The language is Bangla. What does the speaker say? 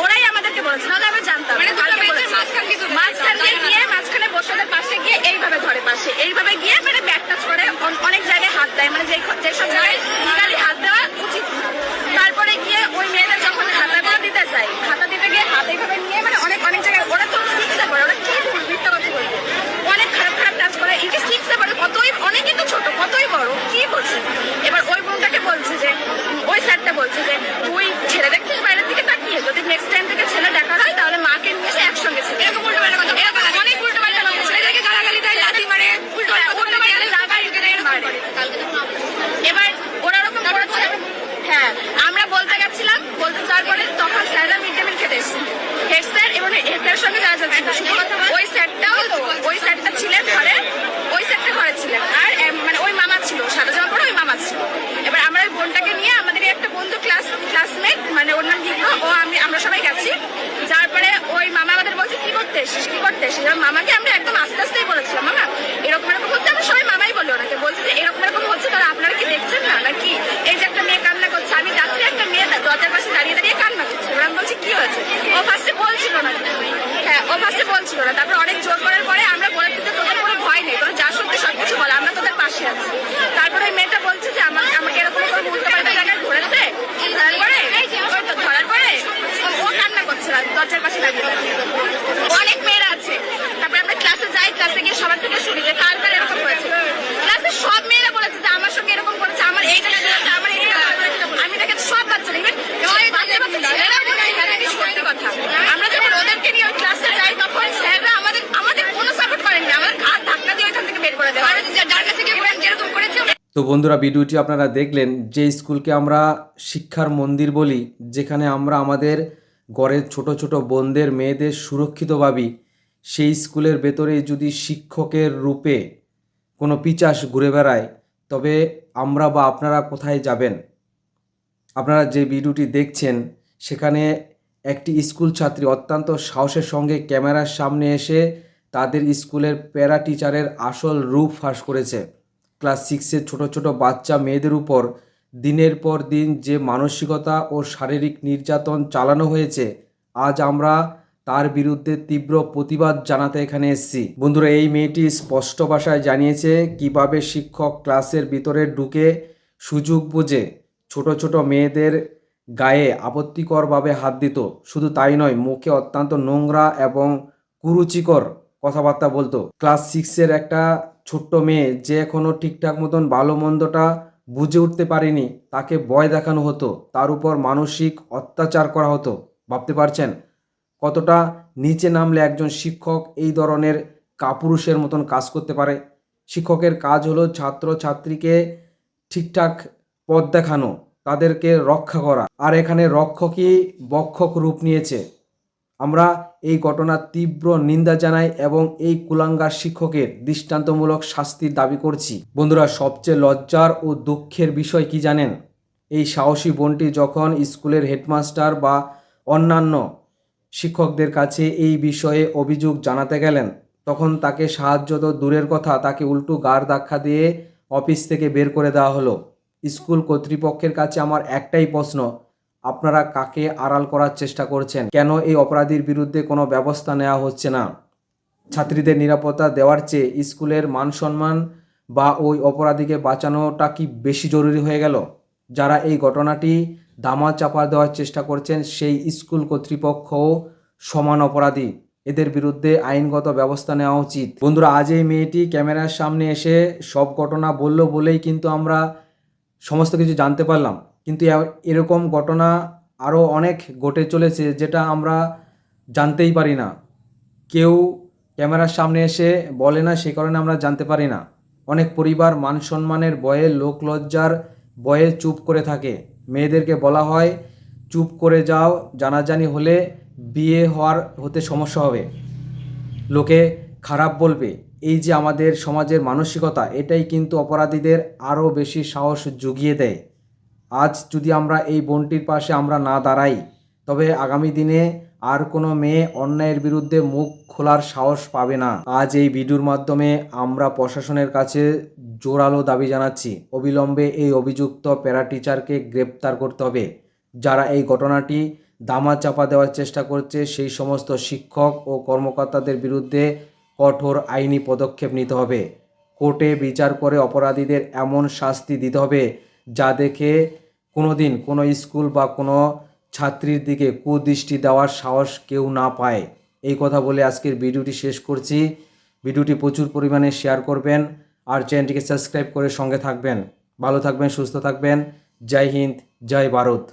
ওরাই আমাদেরকে বলেছে, নাহলে আমি জানতাম। মাঝখানে গিয়ে মাঝখানে বসে পাশে গিয়ে এইভাবে ধরে পাশে এইভাবে গিয়ে মানে ব্যাক টাচ করে অনেক জায়গায় হাত দেয়, মানে যেসব জায়গায় লিগালি হাত দেওয়া উচিত। তারপরে গিয়ে ওই মেয়েদের যখন হাতাটা দিতে যায়, হাতা দিতে গিয়ে হাত এইভাবে নিয়ে মানে অনেক অনেক জায়গায় ওরা তো শিখতে পারে, ওরা কি মিথ্যা কথা বলবে, অনেক খারাপ খারাপ টাচ করে। এটি শিখতে পারে, কতই অনেকই তো ছোট কতই বড়, কি করছে। এবার ওই বোনটাকে বলছে যে, ওই স্যারটা বলছে যে তুই ছেলে দেখছিস বাইরের দিকে তাকিয়ে, যদি নেক্সট টাইম থেকে ছেলে দেখা হয় তাহলে মাকে নিয়ে এসে একসঙ্গে ছিল। এরকম উল্টো পাল্টা কথা, এরকম অনেক উল্টো পাল্টা কথা, ছেলেদেরকে গালাগালি দেয়, লাথি মারে, উল্টো পাল্টা জায়গায় মারে। এবার ওরা ওরকম করেছে। হ্যাঁ, আমরা বলতে গেছিলাম, বলতে যাওয়ার পরে তখন স্যাররা মিড ডে মিল খেতে এসেছে, হেড স্যার এবং হেডের সঙ্গে যারা যাচ্ছিল, ওই স্যারটাও তো ওই স্যারটা ছিলেন ঘরে, ওই স্যারটা ঘরে ছিলেন, আর মানে ওই মামা ছিল, সাদা জামা পরে ওই মামা ছিল। এবার আমরা ওই বোনটাকে নিয়ে আমাদের একটা বন্ধু ক্লাসমেট, মানে ওর নাম দীপ্ত, আমরা সবাই গেছি। যার পরে ওই মামা আমাদের বলছে কি করতে এসেছিস, কি করতে এসেছিস। এবার মামাকে আমরা একদম আস্তে আস্তেই বলেছিলাম, মামা এরকম এরকম হচ্ছে। আমরা সবাই মামাই বলি ওনাকে, বলছি যে এরকম এরকম হচ্ছে, তাহলে আপনারা কি দেখছেন না নাকি? এই যে একটা মেয়ে কান্না করছে, আমি যাচ্ছি, একটা মেয়ে দরজার পাশে দাঁড়িয়ে দাঁড়িয়ে কান্না করছে। এবার আমি বলছি কি হয়েছে, ও ফার্স্টে বলছিল না। হ্যাঁ, ও ফার্স্টে বলছিল না, তারপর অনেক জোর করার পরে আমরা বলেছি যে তোদের কোনো ভয় নেই, তোরা যা সত্যি সবকিছু বলে, আমরা তোদের পাশে আছি। তারপরে ওই মেয়েটা বলছে যে আমাকে এরকম করে উল্টো পাল্টা জায়গায় ধরেছে, ধরার পরে ও কান্না করছে দরজার পাশে দাঁড়িয়ে। অনেক মেয়েরা আছে। তারপরে আমরা ক্লাসে যাই, ক্লাসে গিয়ে সবার থেকে শুনি যে কার কার এরকম হয়েছে। ক্লাসে সব মেয়েরা বলেছে যে আমার সঙ্গে এরকম করেছে, আমার এইটা হয়েছে, আমার এইটা। আমি দেখেছি সব বাচ্চারা, ছেলেরা সত্যি কথা। আমরা যখন ওদেরকে নিয়ে ওই ক্লাসে যাই, তখন স্যাররা আমাদের কোনো সাপোর্ট করেননি, আমাদের ঘাট ধাক্কা দিয়ে ওইখান থেকে বের করে দেয়, যার কাছে গিয়ে যেরকম করেছে। তো বন্ধুরা, ভিডিওটি আপনারা দেখলেন। যে স্কুলকে আমরা শিক্ষার মন্দির বলি, যেখানে আমরা আমাদের ঘরের ছোট ছোট বোনদের মেয়েদের সুরক্ষিত ভাবি, সেই স্কুলের ভেতরে যদি শিক্ষকের রূপে কোনো পিশাচ ঘুরে বেড়ায়, তবে আমরা বা আপনারা কোথায় যাবেন? আপনারা যে ভিডিওটি দেখছেন, সেখানে একটি স্কুল ছাত্রী অত্যন্ত সাহসের সঙ্গে ক্যামেরার সামনে এসে তাদের স্কুলের প্যারা টিচারের আসল রূপ ফাঁস করেছে। ক্লাস 6-এর ছোট ছোট বাচ্চা মেয়েদের উপর দিনের পর দিন যে মানসিকতা ও শারীরিক নির্যাতন চালানো হয়েছে, আজ আমরা তার বিরুদ্ধে তীব্র প্রতিবাদ জানাতে এখানে এসেছি। বন্ধুরা, এই মেয়েটি স্পষ্ট ভাষায় জানিয়েছে কিভাবে শিক্ষক ক্লাসের ভিতরে ঢুকে সুযোগ বুঝে ছোট ছোট মেয়েদের গায়ে আপত্তিকরভাবে হাত দিত। শুধু তাই নয়, মুখে অত্যন্ত নোংরা এবং কুরুচিকর কথাবার্তা বলতো। ক্লাস 6-এর একটা ছোট্ট মেয়ে যে এখনও ঠিকঠাক মতন ভালো মন্দটা বুঝে উঠতে পারেনি, তাকে ভয় দেখানো হতো, তার উপর মানসিক অত্যাচার করা হতো। ভাবতে পারছেন কতটা নিচে নামলে একজন শিক্ষক এই ধরনের কাপুরুষের মতন কাজ করতে পারে? শিক্ষকের কাজ হলো ছাত্র ছাত্রীকে ঠিকঠাক পথ দেখানো, তাদেরকে রক্ষা করা, আর এখানে রক্ষকই বক্ষক রূপ নিয়েছে। আমরা এই ঘটনার তীব্র নিন্দা জানাই এবং এই কুলাঙ্গার শিক্ষকের দৃষ্টান্তমূলক শাস্তির দাবি করছি। বন্ধুরা, সবচেয়ে লজ্জার ও দুঃখের বিষয় কি জানেন? এই সাহসী বোনটি যখন স্কুলের হেডমাস্টার বা অন্যান্য শিক্ষকদের কাছে এই বিষয়ে অভিযোগ জানাতে গেলেন, তখন তাকে সাহায্য তো দূরের কথা, তাকে উল্টো গাড় ধাক্কা দিয়ে অফিস থেকে বের করে দেওয়া হলো। স্কুল কর্তৃপক্ষের কাছে আমার একটাই প্রশ্ন, আপনারা কাকে আড়াল করার চেষ্টা করছেন? কেন এই অপরাধীর বিরুদ্ধে কোনো ব্যবস্থা নেওয়া হচ্ছে না? ছাত্রীদের নিরাপত্তা দেওয়ার চেয়ে স্কুলের মান সম্মান বা ওই অপরাধীকে বাঁচানোটা কি বেশি জরুরি হয়ে গেল? যারা এই ঘটনাটি ধামা চাপা দেওয়ার চেষ্টা করছেন, সেই স্কুল কর্তৃপক্ষও সমান অপরাধী। এদের বিরুদ্ধে আইনগত ব্যবস্থা নেওয়া উচিত। বন্ধুরা, আজ এই মেয়েটি ক্যামেরার সামনে এসে সব ঘটনা বলল বলেই কিন্তু আমরা সমস্ত কিছু জানতে পারলাম, কিন্তু এরকম ঘটনা আরও অনেক ঘটে চলেছে যেটা আমরা জানতেই পারি না। কেউ ক্যামেরার সামনে এসে বলে না, সে কারণে আমরা জানতে পারি না। অনেক পরিবার মান সম্মানের ভয়ে, লোকলজ্জার ভয়ে চুপ করে থাকে। মেয়েদেরকে বলা হয় চুপ করে যাও, জানাজানি হলে বিয়ে হতে সমস্যা হবে, লোকে খারাপ বলবে। এই যে আমাদের সমাজের মানসিকতা, এটাই কিন্তু অপরাধীদের আরও বেশি সাহস জুগিয়ে দেয়। আজ যদি আমরা এই বোনটির পাশে আমরা না দাঁড়াই, তবে আগামী দিনে আর কোনো মেয়ে অন্যায়ের বিরুদ্ধে মুখ খোলার সাহস পাবে না। আজ এই ভিডিওর মাধ্যমে আমরা প্রশাসনের কাছে জোরালো দাবি জানাচ্ছি, অবিলম্বে এই অভিযুক্ত প্যারা টিচারকে গ্রেপ্তার করতে হবে। যারা এই ঘটনাটি দামা চাপা দেওয়ার চেষ্টা করছে সেই সমস্ত শিক্ষক ও কর্মকর্তাদের বিরুদ্ধে কঠোর আইনি পদক্ষেপ নিতে হবে। কোর্টে বিচার করে অপরাধীদের এমন শাস্তি দিতে হবে যা দেখে কোনোদিন কোনো স্কুল বা কোনো ছাত্রীর দিকে কুদৃষ্টি দেওয়ার সাহস কেউ না পায়। এই কথা বলে আজকের ভিডিওটি শেষ করছি। ভিডিওটি প্রচুর পরিমাণে শেয়ার করবেন আর চ্যানেলটিকে সাবস্ক্রাইব করে সঙ্গে থাকবেন। ভালো থাকবেন, সুস্থ থাকবেন। জয় হিন্দ, জয় ভারত।